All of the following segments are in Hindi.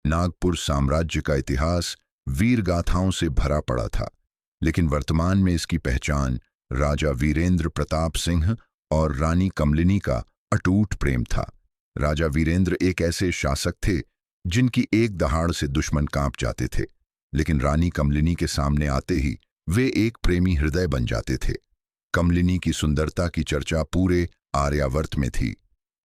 नागपुर साम्राज्य का इतिहास वीर गाथाओं से भरा पड़ा था, लेकिन वर्तमान में इसकी पहचान राजा वीरेंद्र प्रताप सिंह और रानी कमलिनी का अटूट प्रेम था। राजा वीरेंद्र एक ऐसे शासक थे जिनकी एक दहाड़ से दुश्मन कांप जाते थे, लेकिन रानी कमलिनी के सामने आते ही वे एक प्रेमी हृदय बन जाते थे। कमलिनी की सुंदरता की चर्चा पूरे आर्यावर्त में थी।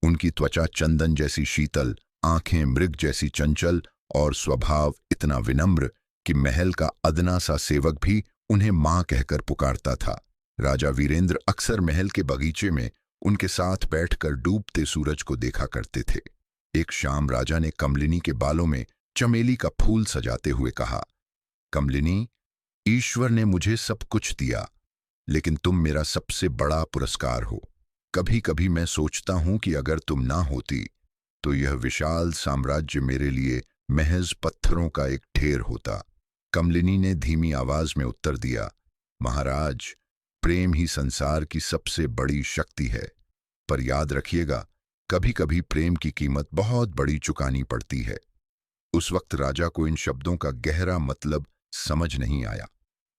उनकी त्वचा चंदन जैसी शीतल, आंखें मृग जैसी चंचल और स्वभाव इतना विनम्र कि महल का अदना सा सेवक भी उन्हें मां कहकर पुकारता था। राजा वीरेंद्र अक्सर महल के बगीचे में उनके साथ बैठकर डूबते सूरज को देखा करते थे। एक शाम राजा ने कमलिनी के बालों में चमेली का फूल सजाते हुए कहा, कमलिनी, ईश्वर ने मुझे सब कुछ दिया, लेकिन तुम मेरा सबसे बड़ा पुरस्कार हो। कभी कभी मैं सोचता हूं कि अगर तुम ना होती तो यह विशाल साम्राज्य मेरे लिए महज पत्थरों का एक ढेर होता। कमलिनी ने धीमी आवाज में उत्तर दिया, महाराज, प्रेम ही संसार की सबसे बड़ी शक्ति है, पर याद रखिएगा, कभी कभी प्रेम की कीमत बहुत बड़ी चुकानी पड़ती है। उस वक्त राजा को इन शब्दों का गहरा मतलब समझ नहीं आया।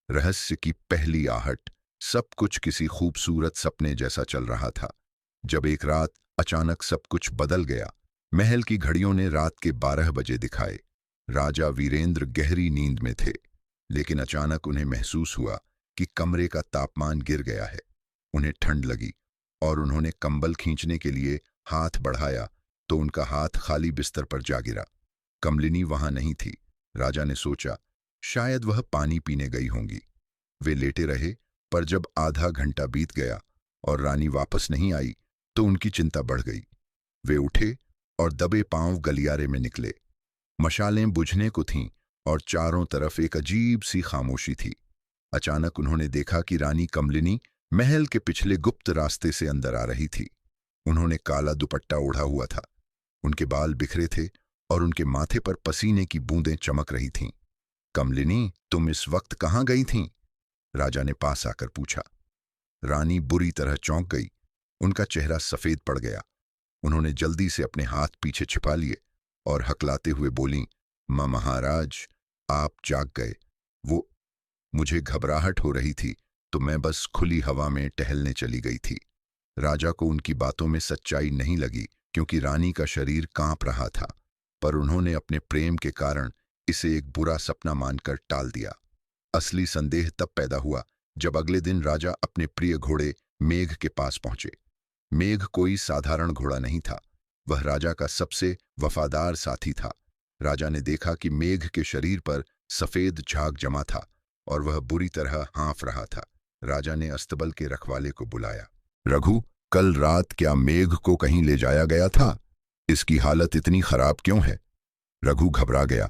रहस्य की पहली आहट, सब कुछ किसी खूबसूरत सपने जैसा चल रहा था, जब एक रात अचानक सब कुछ बदल गया। महल की घड़ियों ने रात के 12 बजे दिखाए। राजा वीरेंद्र गहरी नींद में थे, लेकिन अचानक उन्हें महसूस हुआ कि कमरे का तापमान गिर गया है। उन्हें ठंड लगी और उन्होंने कंबल खींचने के लिए हाथ बढ़ाया तो उनका हाथ खाली बिस्तर पर जा गिरा। कमलिनी वहां नहीं थी। राजा ने सोचा, शायद वह पानी पीने गई होंगी। वे लेटे रहे, पर जब आधा घंटा बीत गया और रानी वापस नहीं आई तो उनकी चिंता बढ़ गई। वे उठे और दबे पांव गलियारे में निकले। मशालें बुझने को थीं और चारों तरफ एक अजीब सी खामोशी थी। अचानक उन्होंने देखा कि रानी कमलिनी महल के पिछले गुप्त रास्ते से अंदर आ रही थी। उन्होंने काला दुपट्टा ओढ़ा हुआ था, उनके बाल बिखरे थे और उनके माथे पर पसीने की बूंदें चमक रही थीं। कमलिनी, तुम इस वक्त कहाँ गई थीं? राजा ने पास आकर पूछा। रानी बुरी तरह चौंक गई। उनका चेहरा सफेद पड़ गया। उन्होंने जल्दी से अपने हाथ पीछे छिपा लिए और हकलाते हुए बोलीं, महाराज, आप जाग गए। वो, मुझे घबराहट हो रही थी तो मैं बस खुली हवा में टहलने चली गई थी। राजा को उनकी बातों में सच्चाई नहीं लगी, क्योंकि रानी का शरीर कांप रहा था, पर उन्होंने अपने प्रेम के कारण इसे एक बुरा सपना मानकर टाल दिया। असली संदेह तब पैदा हुआ जब अगले दिन राजा अपने प्रिय घोड़े मेघ के पास पहुंचे। मेघ कोई साधारण घोड़ा नहीं था, वह राजा का सबसे वफादार साथी था। राजा ने देखा कि मेघ के शरीर पर सफेद झाग जमा था और वह बुरी तरह हाँफ रहा था। राजा ने अस्तबल के रखवाले को बुलाया। रघु, कल रात क्या मेघ को कहीं ले जाया गया था? इसकी हालत इतनी खराब क्यों है? रघु घबरा गया।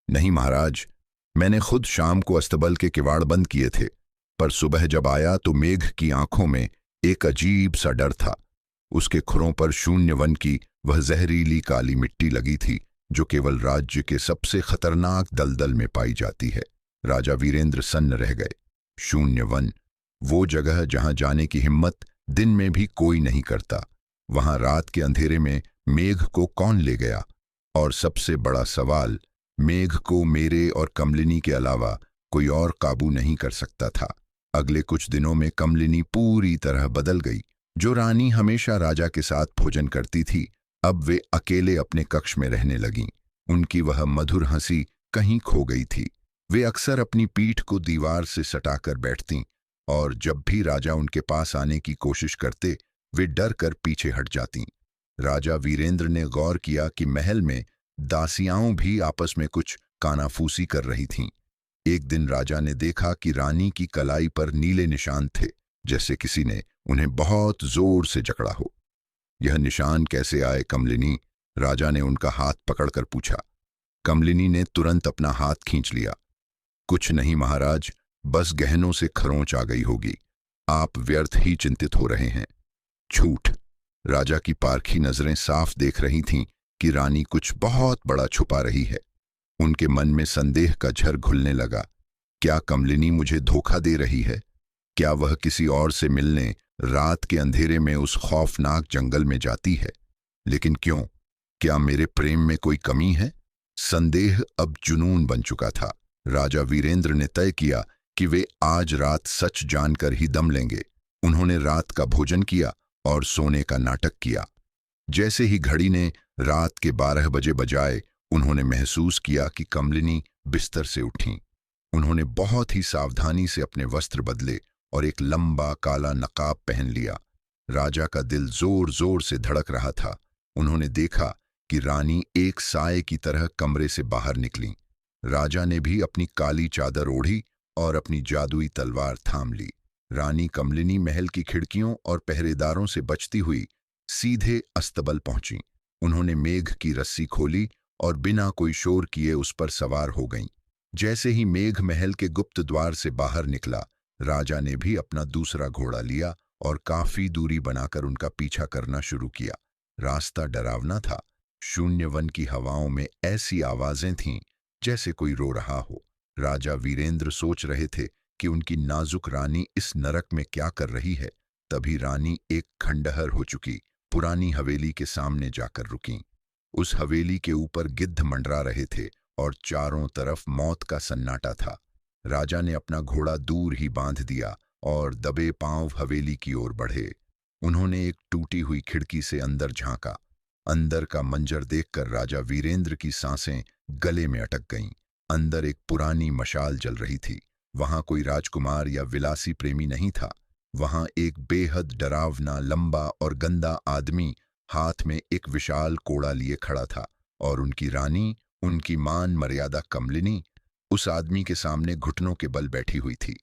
नहीं महाराज, मैंने खुद शाम को अस्तबल के किवाड़ बंद किए थे, पर सुबह जब आया तो मेघ की आंखों में एक अजीब सा डर था। उसके खुरों पर शून्य वन की वह जहरीली काली मिट्टी लगी थी जो केवल राज्य के सबसे खतरनाक दलदल में पाई जाती है। राजा वीरेंद्र सन्न रह गए। शून्य वन, वो जगह जहां जाने की हिम्मत दिन में भी कोई नहीं करता। वहां रात के अंधेरे में मेघ को कौन ले गया? और सबसे बड़ा सवाल, मेघ को मेरे और कमलिनी के अलावा कोई और काबू नहीं कर सकता था। अगले कुछ दिनों में कमलिनी पूरी तरह बदल गई। जो रानी हमेशा राजा के साथ भोजन करती थी, अब वे अकेले अपने कक्ष में रहने लगीं। उनकी वह मधुर हंसी कहीं खो गई थी। वे अक्सर अपनी पीठ को दीवार से सटाकर बैठतीं और जब भी राजा उनके पास आने की कोशिश करते, वे डर कर पीछे हट जातीं। राजा वीरेंद्र ने गौर किया कि महल में दासियाओं भी आपस में कुछ कानाफूसी कर रही थीं। एक दिन राजा ने देखा कि रानी की कलाई पर नीले निशान थे, जैसे किसी ने उन्हें बहुत जोर से जकड़ा हो। यह निशान कैसे आए कमलिनी? राजा ने उनका हाथ पकड़कर पूछा। कमलिनी ने तुरंत अपना हाथ खींच लिया। कुछ नहीं महाराज, बस गहनों से खरोंच आ गई होगी। आप व्यर्थ ही चिंतित हो रहे हैं। झूठ। राजा की पारखी नजरें साफ देख रही थीं कि रानी कुछ बहुत बड़ा छुपा रही है। उनके मन में संदेह का झर घुलने लगा। क्या कमलिनी मुझे धोखा दे रही है? क्या वह किसी और से मिलने रात के अंधेरे में उस खौफनाक जंगल में जाती है? लेकिन क्यों? क्या मेरे प्रेम में कोई कमी है? संदेह अब जुनून बन चुका था। राजा वीरेंद्र ने तय किया कि वे आज रात सच जानकर ही दम लेंगे। उन्होंने रात का भोजन किया और सोने का नाटक किया। जैसे ही घड़ी ने रात के 12 बजे बजाए, उन्होंने महसूस किया कि कमलिनी बिस्तर से उठीं। उन्होंने बहुत ही सावधानी से अपने वस्त्र बदले और एक लंबा काला नकाब पहन लिया। राजा का दिल जोर जोर से धड़क रहा था। उन्होंने देखा कि रानी एक साए की तरह कमरे से बाहर निकलीं। राजा ने भी अपनी काली चादर ओढ़ी और अपनी जादुई तलवार थाम ली। रानी कमलिनी महल की खिड़कियों और पहरेदारों से बचती हुई सीधे अस्तबल पहुंची। उन्होंने मेघ की रस्सी खोली और बिना कोई शोर किए उस पर सवार हो गईं। जैसे ही मेघ महल के गुप्त द्वार से बाहर निकला, राजा ने भी अपना दूसरा घोड़ा लिया और काफी दूरी बनाकर उनका पीछा करना शुरू किया। रास्ता डरावना था। शून्य वन की हवाओं में ऐसी आवाजें थीं जैसे कोई रो रहा हो। राजा वीरेंद्र सोच रहे थे कि उनकी नाजुक रानी इस नरक में क्या कर रही है। तभी रानी एक खंडहर हो चुकी पुरानी हवेली के सामने जाकर रुकीं। उस हवेली के ऊपर गिद्ध मंडरा रहे थे और चारों तरफ मौत का सन्नाटा था। राजा ने अपना घोड़ा दूर ही बांध दिया और दबे पांव हवेली की ओर बढ़े। उन्होंने एक टूटी हुई खिड़की से अंदर झांका। अंदर का मंजर देखकर राजा वीरेंद्र की सांसें गले में अटक गईं। अंदर एक पुरानी मशाल जल रही थी। वहां कोई राजकुमार या विलासी प्रेमी नहीं था। वहां एक बेहद डरावना, लंबा और गंदा आदमी हाथ में एक विशाल कोड़ा लिए खड़ा था और उनकी रानी, उनकी मान मर्यादा कमलिनी, उस आदमी के सामने घुटनों के बल बैठी हुई थी।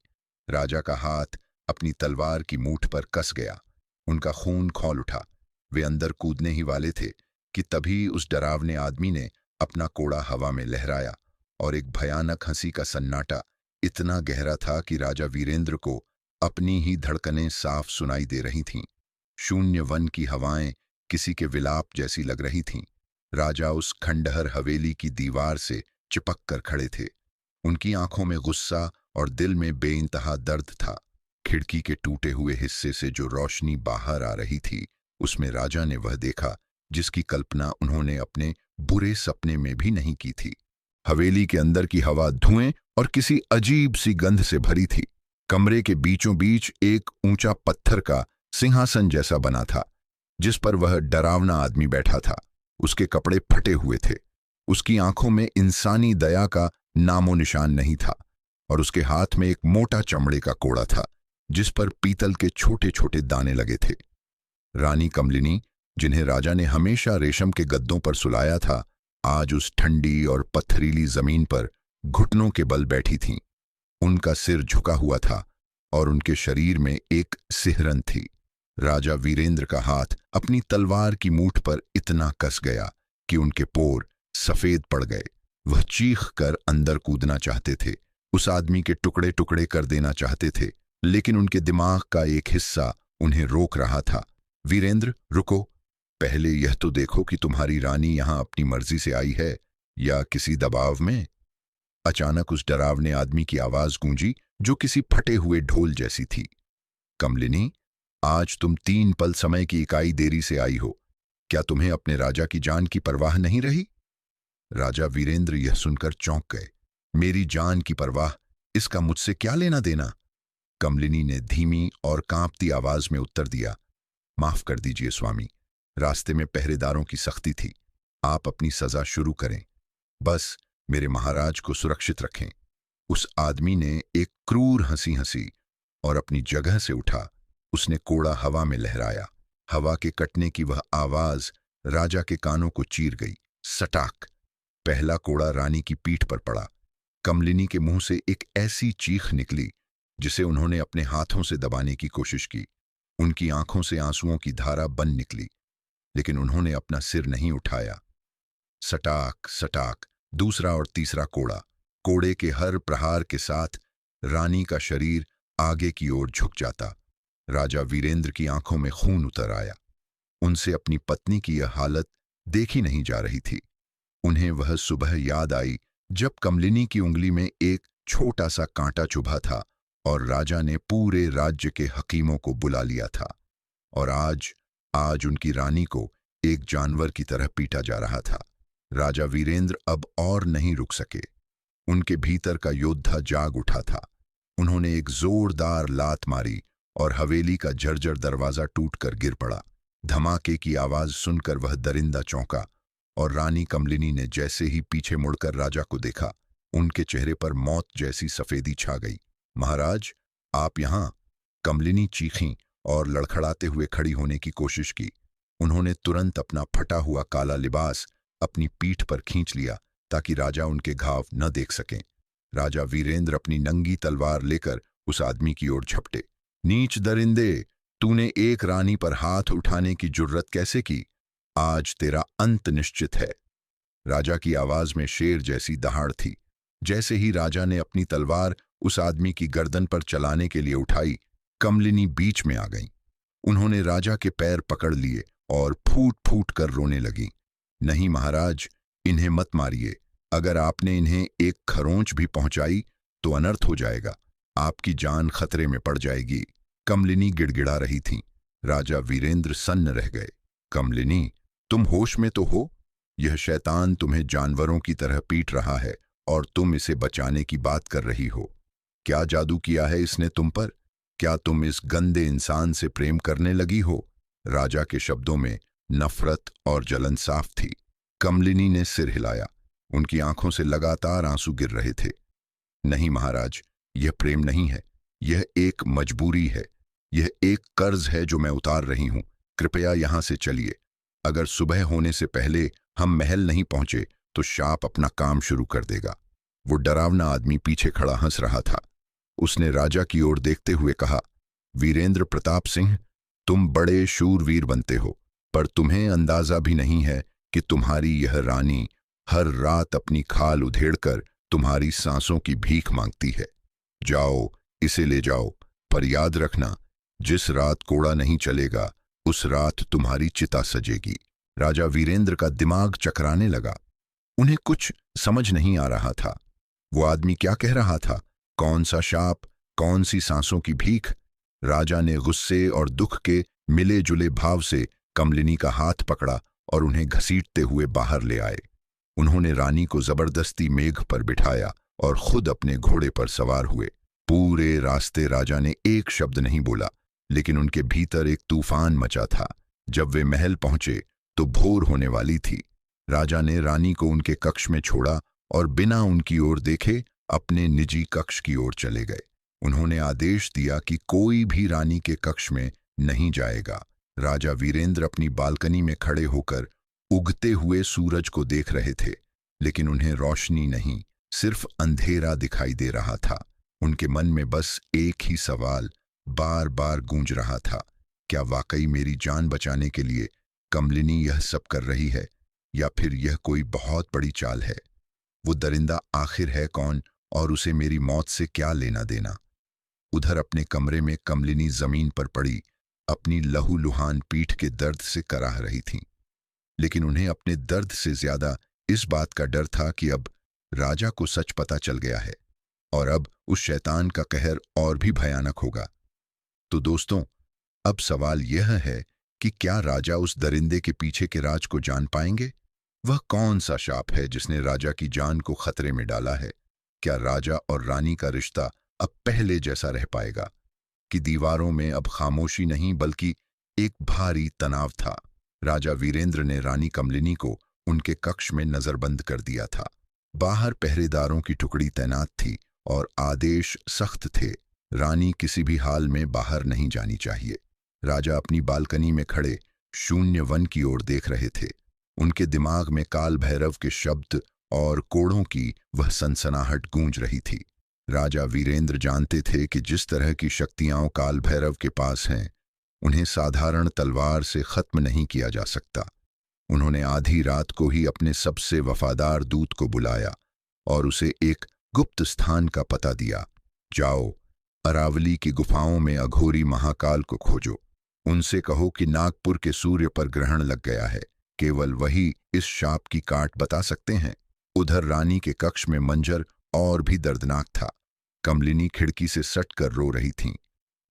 राजा का हाथ अपनी तलवार की मूठ पर कस गया। उनका खून खौल उठा। वे अंदर कूदने ही वाले थे कि तभी उस डरावने आदमी ने अपना कोड़ा हवा में लहराया और एक भयानक हंसी का सन्नाटा इतना गहरा था कि राजा वीरेंद्र को अपनी ही धड़कनें साफ सुनाई दे रही थीं। शून्य वन की हवाएं किसी के विलाप जैसी लग रही थीं। राजा उस खंडहर हवेली की दीवार से चिपक कर खड़े थे। उनकी आंखों में गुस्सा और दिल में बेइंतहा दर्द था। खिड़की के टूटे हुए हिस्से से जो रोशनी बाहर आ रही थी, उसमें राजा ने वह देखा जिसकी कल्पना उन्होंने अपने बुरे सपने में भी नहीं की थी। हवेली के अंदर की हवा धुएं और किसी अजीब सी गंध से भरी थी। कमरे के बीचों बीच एक ऊंचा पत्थर का सिंहासन जैसा बना था, जिस पर वह डरावना आदमी बैठा था। उसके कपड़े फटे हुए थे। उसकी आंखों में इंसानी दया का नामो निशान नहीं था और उसके हाथ में एक मोटा चमड़े का कोड़ा था, जिस पर पीतल के छोटे छोटे दाने लगे थे। रानी कमलिनी, जिन्हें राजा ने हमेशा रेशम के गद्दों पर सुलाया था, आज उस ठंडी और पत्थरीली जमीन पर घुटनों के बल बैठी थीं। उनका सिर झुका हुआ था और उनके शरीर में एक सिहरन थी। राजा वीरेंद्र का हाथ अपनी तलवार की मूठ पर इतना कस गया कि उनके पोर सफेद पड़ गए। वह चीख कर अंदर कूदना चाहते थे, उस आदमी के टुकड़े टुकड़े कर देना चाहते थे, लेकिन उनके दिमाग का एक हिस्सा उन्हें रोक रहा था। वीरेंद्र, रुको। पहले यह तो देखो कि तुम्हारी रानी यहां अपनी मर्जी से आई है या किसी दबाव में। अचानक उस डरावने आदमी की आवाज गूंजी, जो किसी फटे हुए ढोल जैसी थी। कमलिनी, आज तुम 3 पल समय की इकाई देरी से आई हो। क्या तुम्हें अपने राजा की जान की परवाह नहीं रही? राजा वीरेंद्र यह सुनकर चौंक गए। मेरी जान की परवाह, इसका मुझसे क्या लेना देना? कमलिनी ने धीमी और कांपती आवाज में उत्तर दिया, माफ कर दीजिए स्वामी, रास्ते में पहरेदारों की सख्ती थी। आप अपनी सजा शुरू करें, बस मेरे महाराज को सुरक्षित रखें। उस आदमी ने एक क्रूर हंसी हंसी और अपनी जगह से उठा। उसने कोड़ा हवा में लहराया। हवा के कटने की वह आवाज राजा के कानों को चीर गई। सटाक! पहला कोड़ा रानी की पीठ पर पड़ा। कमलिनी के मुंह से एक ऐसी चीख निकली जिसे उन्होंने अपने हाथों से दबाने की कोशिश की। उनकी आंखों से आंसुओं की धारा बन निकली, लेकिन उन्होंने अपना सिर नहीं उठाया। सटाक सटाक! दूसरा और तीसरा कोड़ा। कोड़े के हर प्रहार के साथ रानी का शरीर आगे की ओर झुक जाता। राजा वीरेंद्र की आंखों में खून उतर आया। उनसे अपनी पत्नी की यह हालत देखी नहीं जा रही थी। उन्हें वह सुबह याद आई जब कमलिनी की उंगली में एक छोटा सा कांटा चुभा था और राजा ने पूरे राज्य के हकीमों को बुला लिया था, और आज उनकी रानी को एक जानवर की तरह पीटा जा रहा था। राजा वीरेंद्र अब और नहीं रुक सके। उनके भीतर का योद्धा जाग उठा था। उन्होंने एक जोरदार लात मारी और हवेली का जर्जर दरवाजा टूटकर गिर पड़ा। धमाके की आवाज सुनकर वह दरिंदा चौंका और रानी कमलिनी ने जैसे ही पीछे मुड़कर राजा को देखा, उनके चेहरे पर मौत जैसी सफेदी छा गई। महाराज, आप यहां! कमलिनी चीखीं और लड़खड़ाते हुए खड़ी होने की कोशिश की। उन्होंने तुरंत अपना फटा हुआ काला लिबास अपनी पीठ पर खींच लिया ताकि राजा उनके घाव न देख सकें। राजा वीरेंद्र अपनी नंगी तलवार लेकर उस आदमी की ओर झपटे। नीच दरिंदे, तूने एक रानी पर हाथ उठाने की जुर्रत कैसे की? आज तेरा अंत निश्चित है। राजा की आवाज में शेर जैसी दहाड़ थी। जैसे ही राजा ने अपनी तलवार उस आदमी की गर्दन पर चलाने के लिए उठाई, कमलिनी बीच में आ गईं। उन्होंने राजा के पैर पकड़ लिए और फूट फूट कर रोने लगी। नहीं महाराज, इन्हें मत मारिए। अगर आपने इन्हें एक खरोंच भी पहुंचाई तो अनर्थ हो जाएगा, आपकी जान खतरे में पड़ जाएगी। कमलिनी गिड़गिड़ा रही थीं। राजा वीरेंद्र सन्न रह गए। कमलिनी, तुम होश में तो हो? यह शैतान तुम्हें जानवरों की तरह पीट रहा है और तुम इसे बचाने की बात कर रही हो। क्या जादू किया है इसने तुम पर? क्या तुम इस गंदे इंसान से प्रेम करने लगी हो? राजा के शब्दों में नफरत और जलन साफ थी। कमलिनी ने सिर हिलाया। उनकी आंखों से लगातार आंसू गिर रहे थे। नहीं महाराज, यह प्रेम नहीं है, यह एक मजबूरी है। यह एक कर्ज है जो मैं उतार रही हूं। कृपया यहां से चलिए। अगर सुबह होने से पहले हम महल नहीं पहुंचे तो शाप अपना काम शुरू कर देगा। वो डरावना आदमी पीछे खड़ा हंस रहा था। उसने राजा की ओर देखते हुए कहा, वीरेंद्र प्रताप सिंह, तुम बड़े शूरवीर बनते हो, पर तुम्हें अंदाजा भी नहीं है कि तुम्हारी यह रानी हर रात अपनी खाल उधेड़कर तुम्हारी सांसों की भीख मांगती है। जाओ, इसे ले जाओ, पर याद रखना, जिस रात कोड़ा नहीं चलेगा उस रात तुम्हारी चिता सजेगी। राजा वीरेंद्र का दिमाग चकराने लगा। उन्हें कुछ समझ नहीं आ रहा था। वो आदमी क्या कह रहा था? कौन सा शाप, कौन सी सांसों की भीख? राजा ने गुस्से और दुख के मिले जुले भाव से कमलिनी का हाथ पकड़ा और उन्हें घसीटते हुए बाहर ले आए। उन्होंने रानी को जबरदस्ती मेघ पर बिठाया और खुद अपने घोड़े पर सवार हुए। पूरे रास्ते राजा ने एक शब्द नहीं बोला, लेकिन उनके भीतर एक तूफान मचा था। जब वे महल पहुंचे तो भोर होने वाली थी। राजा ने रानी को उनके कक्ष में छोड़ा और बिना उनकी ओर देखे अपने निजी कक्ष की ओर चले गए। उन्होंने आदेश दिया कि कोई भी रानी के कक्ष में नहीं जाएगा। राजा वीरेंद्र अपनी बालकनी में खड़े होकर उगते हुए सूरज को देख रहे थे, लेकिन उन्हें रोशनी नहीं, सिर्फ अंधेरा दिखाई दे रहा था। उनके मन में बस एक ही सवाल बार बार गूंज रहा था, क्या वाकई मेरी जान बचाने के लिए कमलिनी यह सब कर रही है, या फिर यह कोई बहुत बड़ी चाल है? वो दरिंदा आखिर है कौन और उसे मेरी मौत से क्या लेना देना? उधर अपने कमरे में कमलिनी जमीन पर पड़ी अपनी लहूलुहान पीठ के दर्द से कराह रही थीं। लेकिन उन्हें अपने दर्द से ज्यादा इस बात का डर था कि अब राजा को सच पता चल गया है और अब उस शैतान का कहर और भी भयानक होगा। तो दोस्तों, अब सवाल यह है कि क्या राजा उस दरिंदे के पीछे के राज को जान पाएंगे? वह कौन सा शाप है जिसने राजा की जान को खतरे में डाला है? क्या राजा और रानी का रिश्ता अब पहले जैसा रह पाएगा कि दीवारों में अब खामोशी नहीं बल्कि एक भारी तनाव था? राजा वीरेंद्र ने रानी कमलिनी को उनके कक्ष में नजरबंद कर दिया था। बाहर पहरेदारों की टुकड़ी तैनात थी और आदेश सख्त थे, रानी किसी भी हाल में बाहर नहीं जानी चाहिए। राजा अपनी बालकनी में खड़े शून्य वन की ओर देख रहे थे। उनके दिमाग में काल भैरव के शब्द और कोड़ों की वह सनसनाहट गूंज रही थी। राजा वीरेंद्र जानते थे कि जिस तरह की शक्तियां काल भैरव के पास हैं, उन्हें साधारण तलवार से खत्म नहीं किया जा सकता। उन्होंने आधी रात को ही अपने सबसे वफादार दूत को बुलाया और उसे एक गुप्त स्थान का पता दिया। जाओ, अरावली की गुफाओं में अघोरी महाकाल को खोजो। उनसे कहो कि नागपुर के सूर्य पर ग्रहण लग गया है, केवल वही इस शाप की काट बता सकते हैं। उधर रानी के कक्ष में मंजर और भी दर्दनाक था। कमलिनी खिड़की से सटकर रो रही थीं।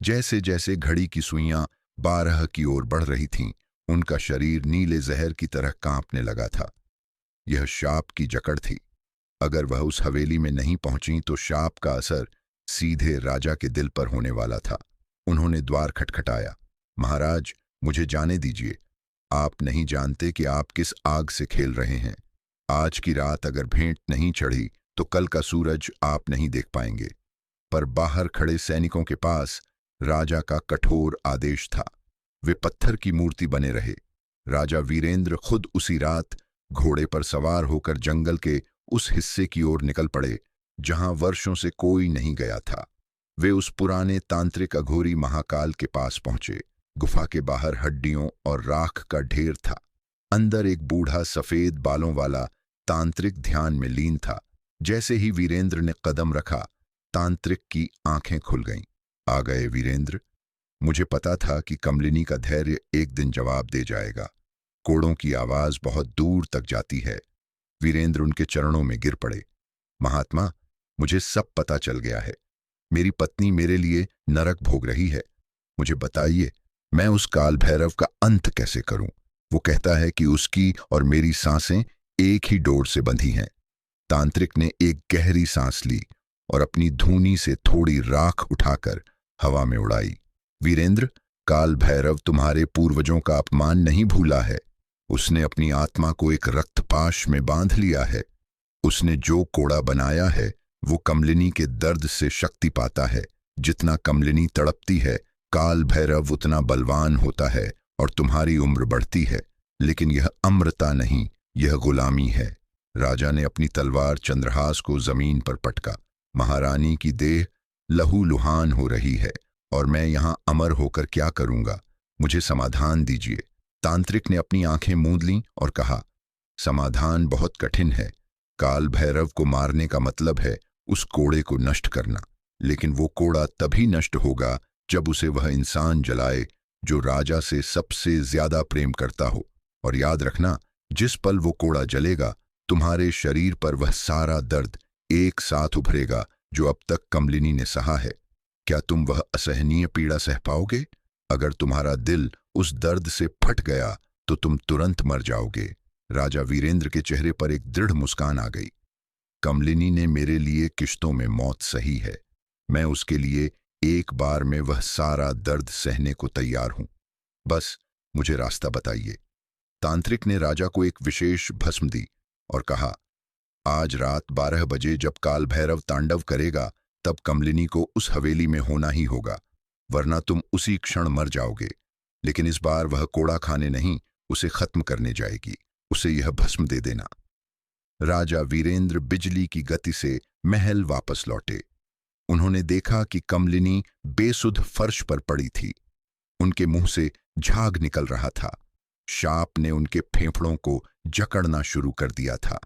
जैसे जैसे घड़ी की सुइयां 12 की ओर बढ़ रही थीं, उनका शरीर नीले जहर की तरह कांपने लगा था। यह शाप की जकड़ थी। अगर वह उस हवेली में नहीं पहुंची तो शाप का असर सीधे राजा के दिल पर होने वाला था। उन्होंने द्वार खटखटाया। महाराज, मुझे जाने दीजिए। आप नहीं जानते कि आप किस आग से खेल रहे हैं। आज की रात अगर भेंट नहीं चढ़ी तो कल का सूरज आप नहीं देख पाएंगे। पर बाहर खड़े सैनिकों के पास राजा का कठोर आदेश था। वे पत्थर की मूर्ति बने रहे। राजा वीरेंद्र खुद उसी रात घोड़े पर सवार होकर जंगल के उस हिस्से की ओर निकल पड़े जहां वर्षों से कोई नहीं गया था। वे उस पुराने तांत्रिक अघोरी महाकाल के पास पहुंचे। गुफा के बाहर हड्डियों और राख का ढेर था। अंदर एक बूढ़ा सफेद बालों वाला तांत्रिक ध्यान में लीन था। जैसे ही वीरेंद्र ने कदम रखा, तांत्रिक की आंखें खुल गईं। आ गए वीरेंद्र। मुझे पता था कि कमलिनी का धैर्य एक दिन जवाब दे जाएगा। कोड़ों की आवाज बहुत दूर तक जाती है। वीरेंद्र उनके चरणों में गिर पड़े। महात्मा, मुझे सब पता चल गया है। मेरी पत्नी मेरे लिए नरक भोग रही है। मुझे बताइए, मैं उस काल भैरव का अंत कैसे करूं? वो कहता है कि उसकी और मेरी सांसें एक ही डोर से बंधी हैं। तांत्रिक ने एक गहरी सांस ली और अपनी धूनी से थोड़ी राख उठाकर हवा में उड़ाई। वीरेंद्र, काल भैरव तुम्हारे पूर्वजों का अपमान नहीं भूला है। उसने अपनी आत्मा को एक रक्तपाश में बांध लिया है। उसने जो कोड़ा बनाया है वो कमलिनी के दर्द से शक्ति पाता है। जितना कमलिनी तड़पती है, काल भैरव उतना बलवान होता है और तुम्हारी उम्र बढ़ती है। लेकिन यह अमरता नहीं, यह गुलामी है। राजा ने अपनी तलवार चंद्रहास को जमीन पर पटका। महारानी की देह लहूलुहान हो रही है और मैं यहां अमर होकर क्या करूंगा? मुझे समाधान दीजिए। तांत्रिक ने अपनी आंखें मूंद लीं और कहा, समाधान बहुत कठिन है। काल भैरव को मारने का मतलब है उस कोड़े को नष्ट करना। लेकिन वो कोड़ा तभी नष्ट होगा जब उसे वह इंसान जलाए जो राजा से सबसे ज्यादा प्रेम करता हो। और याद रखना, जिस पल वो कोड़ा जलेगा, तुम्हारे शरीर पर वह सारा दर्द एक साथ उभरेगा जो अब तक कमलिनी ने सहा है। क्या तुम वह असहनीय पीड़ा सह पाओगे? अगर तुम्हारा दिल उस दर्द से फट गया तो तुम तुरंत मर जाओगे। राजा वीरेंद्र के चेहरे पर एक दृढ़ मुस्कान आ गई। कमलिनी ने मेरे लिए किश्तों में मौत सही है। मैं उसके लिए एक बार में वह सारा दर्द सहने को तैयार हूं। बस मुझे रास्ता बताइए। तांत्रिक ने राजा को एक विशेष भस्म दी और कहा, आज रात 12 बजे जब काल भैरव तांडव करेगा तब कमलिनी को उस हवेली में होना ही होगा, वरना तुम उसी क्षण मर जाओगे। लेकिन इस बार वह कोड़ा खाने नहीं, उसे खत्म करने जाएगी। उसे यह भस्म दे देना। राजा वीरेंद्र बिजली की गति से महल वापस लौटे। उन्होंने देखा कि कमलिनी बेसुध फर्श पर पड़ी थी। उनके मुंह से झाग निकल रहा था। शाप ने उनके फेफड़ों को जकड़ना शुरू कर दिया था।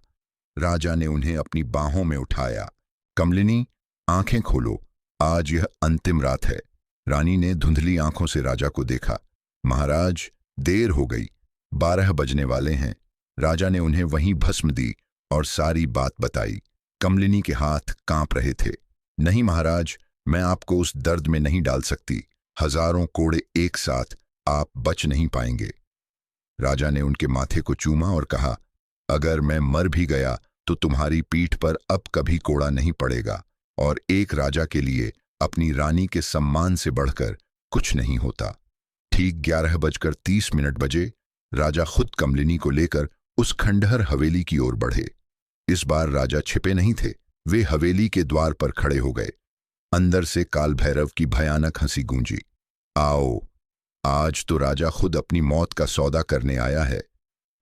राजा ने उन्हें अपनी बाहों में उठाया। कमलिनी, आंखें खोलो, आज यह अंतिम रात है। रानी ने धुंधली आंखों से राजा को देखा। महाराज, देर हो गई, 12 बजने वाले हैं। राजा ने उन्हें वहीं भस्म दी और सारी बात बताई। कमलिनी के हाथ कांप रहे थे। नहीं महाराज, मैं आपको उस दर्द में नहीं डाल सकती। हजारों कोड़े एक साथ, आप बच नहीं पाएंगे। राजा ने उनके माथे को चूमा और कहा, अगर मैं मर भी गया तो तुम्हारी पीठ पर अब कभी कोड़ा नहीं पड़ेगा। और एक राजा के लिए अपनी रानी के सम्मान से बढ़कर कुछ नहीं होता। ठीक 11:30 बजे राजा खुद कमलिनी को लेकर उस खंडहर हवेली की ओर बढ़े। इस बार राजा छिपे नहीं थे। वे हवेली के द्वार पर खड़े हो गए। अंदर से काल भैरव की भयानक हंसी गूंजी। आओ, आज तो राजा खुद अपनी मौत का सौदा करने आया है।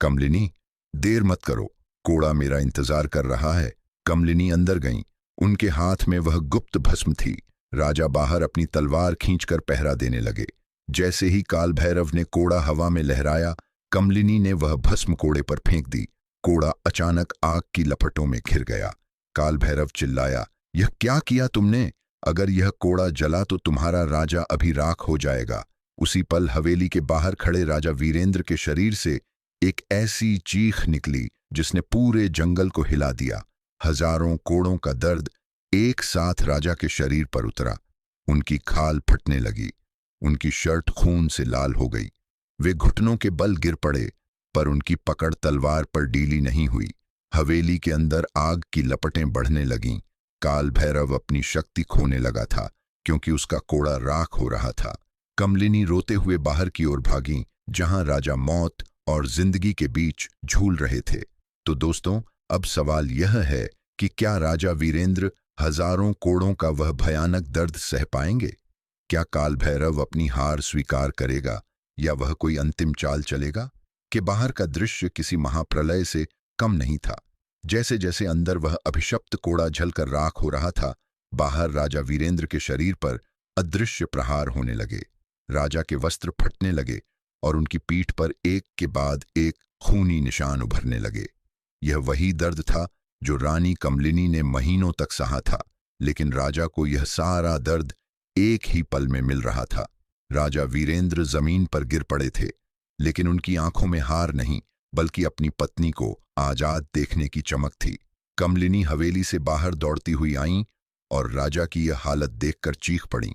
कमलिनी, देर मत करो, कोड़ा मेरा इंतजार कर रहा है। कमलिनी अंदर गईं। उनके हाथ में वह गुप्त भस्म थी। राजा बाहर अपनी तलवार खींचकर पहरा देने लगे। जैसे ही काल भैरव ने कोड़ा हवा में लहराया, कमलिनी ने वह भस्म कोड़े पर फेंक दी। कोड़ा अचानक आग की लपटों में घिर गया। काल भैरव चिल्लाया, यह क्या किया तुमने? अगर यह कोड़ा जला तो तुम्हारा राजा अभी राख हो जाएगा। उसी पल हवेली के बाहर खड़े राजा वीरेंद्र के शरीर से एक ऐसी चीख निकली जिसने पूरे जंगल को हिला दिया। हजारों कोड़ों का दर्द एक साथ राजा के शरीर पर उतरा। उनकी खाल फटने लगी। उनकी शर्ट खून से लाल हो गई। वे घुटनों के बल गिर पड़े, पर उनकी पकड़ तलवार पर ढीली नहीं हुई। हवेली के अंदर आग की लपटें बढ़ने लगीं। काल भैरव अपनी शक्ति खोने लगा था, क्योंकि उसका कोड़ा राख हो रहा था। कमलिनी रोते हुए बाहर की ओर भागी, जहां राजा मौत और जिंदगी के बीच झूल रहे थे। तो दोस्तों, अब सवाल यह है कि क्या राजा वीरेंद्र हजारों कोड़ों का वह भयानक दर्द सह पाएंगे? क्या काल भैरव अपनी हार स्वीकार करेगा, या वह कोई अंतिम चाल चलेगा? कि बाहर का दृश्य किसी महाप्रलय से कम नहीं था। जैसे जैसे अंदर वह अभिशप्त कोड़ा झलकर राख हो रहा था, बाहर राजा वीरेंद्र के शरीर पर अदृश्य प्रहार होने लगे। राजा के वस्त्र फटने लगे और उनकी पीठ पर एक के बाद एक खूनी निशान उभरने लगे। यह वही दर्द था जो रानी कमलिनी ने महीनों तक सहा था, लेकिन राजा को यह सारा दर्द एक ही पल में मिल रहा था। राजा वीरेंद्र जमीन पर गिर पड़े थे, लेकिन उनकी आंखों में हार नहीं, बल्कि अपनी पत्नी को आजाद देखने की चमक थी। कमलिनी हवेली से बाहर दौड़ती हुई आईं और राजा की यह हालत देखकर चीख पड़ी,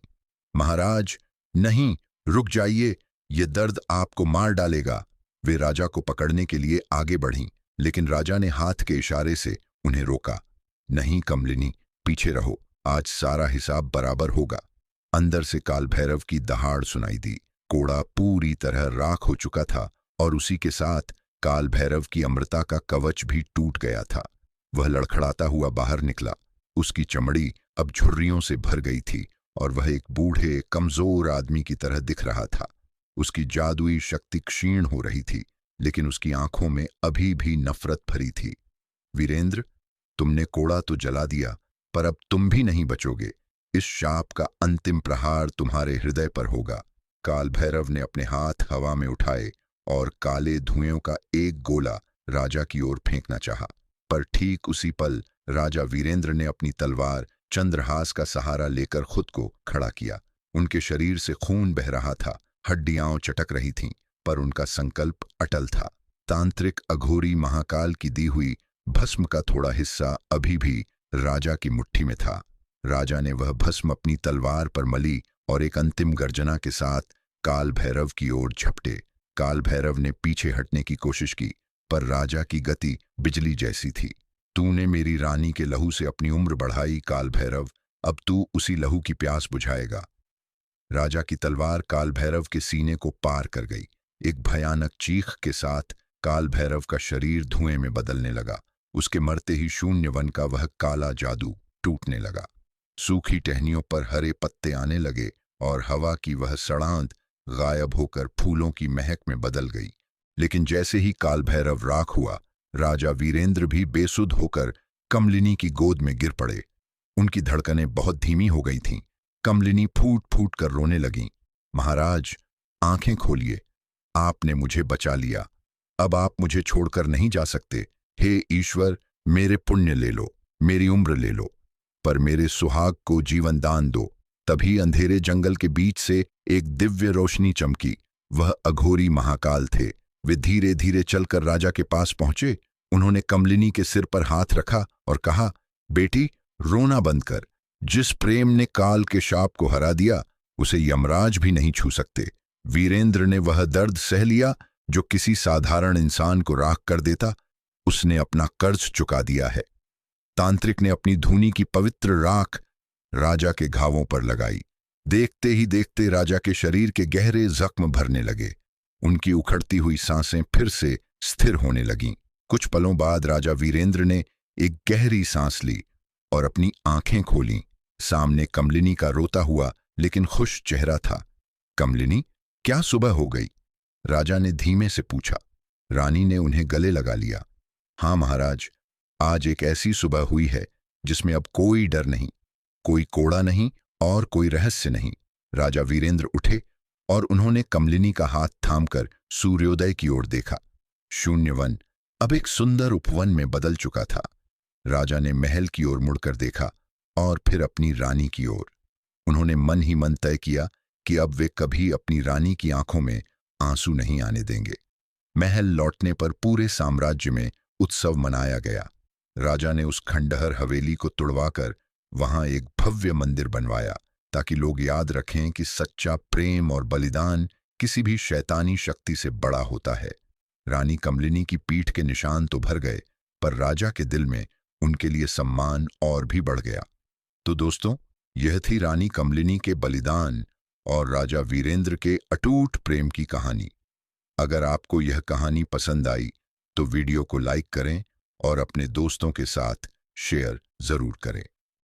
महाराज, नहीं, रुक जाइए, यह दर्द आपको मार डालेगा। वे राजा को पकड़ने के लिए आगे बढ़ीं, लेकिन राजा ने हाथ के इशारे से उन्हें रोका। नहीं कमलिनी, पीछे रहो, आज सारा हिसाब बराबर होगा। अंदर से काल भैरव की दहाड़ सुनाई दी। कोड़ा पूरी तरह राख हो चुका था और उसी के साथ काल भैरव की अमृता का कवच भी टूट गया था। वह लड़खड़ाता हुआ बाहर निकला। उसकी चमड़ी अब झुर्रियों से भर गई थी और वह एक बूढ़े कमजोर आदमी की तरह दिख रहा था। उसकी जादुई शक्ति क्षीण हो रही थी, लेकिन उसकी आंखों में अभी भी नफरत भरी थी। वीरेंद्र, तुमने कोड़ा तो जला दिया, पर अब तुम भी नहीं बचोगे। इस शाप का अंतिम प्रहार तुम्हारे हृदय पर होगा। काल भैरव ने अपने हाथ हवा में उठाए और काले धुएं का एक गोला राजा की ओर फेंकना चाहा, पर ठीक उसी पल राजा वीरेंद्र ने अपनी तलवार चंद्रहास का सहारा लेकर खुद को खड़ा किया। उनके शरीर से खून बह रहा था, हड्डियां चटक रही थीं, पर उनका संकल्प अटल था। तांत्रिक अघोरी महाकाल की दी हुई भस्म का थोड़ा हिस्सा अभी भी राजा की मुट्ठी में था। राजा ने वह भस्म अपनी तलवार पर मली और एक अंतिम गर्जना के साथ काल भैरव की ओर झपटे। काल भैरव ने पीछे हटने की कोशिश की, पर राजा की गति बिजली जैसी थी। तूने मेरी रानी के लहू से अपनी उम्र बढ़ाई काल भैरव, अब तू उसी लहू की प्यास बुझाएगा। राजा की तलवार काल भैरव के सीने को पार कर गई। एक भयानक चीख के साथ काल भैरव का शरीर धुएं में बदलने लगा। उसके मरते ही शून्य वन का वह काला जादू टूटने लगा। सूखी टहनियों पर हरे पत्ते आने लगे और हवा की वह सड़ांध गायब होकर फूलों की महक में बदल गई। लेकिन जैसे ही काल भैरव राख हुआ, राजा वीरेंद्र भी बेसुध होकर कमलिनी की गोद में गिर पड़े। उनकी धड़कनें बहुत धीमी हो गई थीं। कमलिनी फूट फूट कर रोने लगीं। महाराज, आंखें खोलिए, आपने मुझे बचा लिया, अब आप मुझे छोड़कर नहीं जा सकते। हे ईश्वर, मेरे पुण्य ले लो, मेरी उम्र ले लो, पर मेरे सुहाग को जीवन दान दो। तभी अंधेरे जंगल के बीच से एक दिव्य रोशनी चमकी। वह अघोरी महाकाल थे। वे धीरे धीरे चलकर राजा के पास पहुंचे। उन्होंने कमलिनी के सिर पर हाथ रखा और कहा, बेटी, रोना बंद कर। जिस प्रेम ने काल के शाप को हरा दिया, उसे यमराज भी नहीं छू सकते। वीरेंद्र ने वह दर्द सह लिया जो किसी साधारण इंसान को राख कर देता। उसने अपना कर्ज चुका दिया है। तांत्रिक ने अपनी धूनी की पवित्र राख राजा के घावों पर लगाई। देखते ही देखते राजा के शरीर के गहरे जख्म भरने लगे। उनकी उखड़ती हुई सांसें फिर से स्थिर होने लगीं। कुछ पलों बाद राजा वीरेंद्र ने एक गहरी सांस ली और अपनी आंखें खोलीं। सामने कमलिनी का रोता हुआ लेकिन खुश चेहरा था। कमलिनी, क्या सुबह हो गई? राजा ने धीमे से पूछा। रानी ने उन्हें गले लगा लिया। हाँ महाराज, आज एक ऐसी सुबह हुई है जिसमें अब कोई डर नहीं, कोई कोड़ा नहीं और कोई रहस्य नहीं। राजा वीरेंद्र उठे और उन्होंने कमलिनी का हाथ थामकर सूर्योदय की ओर देखा। शून्यवन अब एक सुंदर उपवन में बदल चुका था। राजा ने महल की ओर मुड़कर देखा और फिर अपनी रानी की ओर। उन्होंने मन ही मन तय किया कि अब वे कभी अपनी रानी की आंखों में आंसू नहीं आने देंगे। महल लौटने पर पूरे साम्राज्य में उत्सव मनाया गया। राजा ने उस खंडहर हवेली को तुड़वाकर वहां एक भव्य मंदिर बनवाया, ताकि लोग याद रखें कि सच्चा प्रेम और बलिदान किसी भी शैतानी शक्ति से बड़ा होता है। रानी कमलिनी की पीठ के निशान तो भर गए, पर राजा के दिल में उनके लिए सम्मान और भी बढ़ गया। तो दोस्तों, यह थी रानी कमलिनी के बलिदान और राजा वीरेंद्र के अटूट प्रेम की कहानी। अगर आपको यह कहानी पसंद आई तो वीडियो को लाइक करें और अपने दोस्तों के साथ शेयर जरूर करें।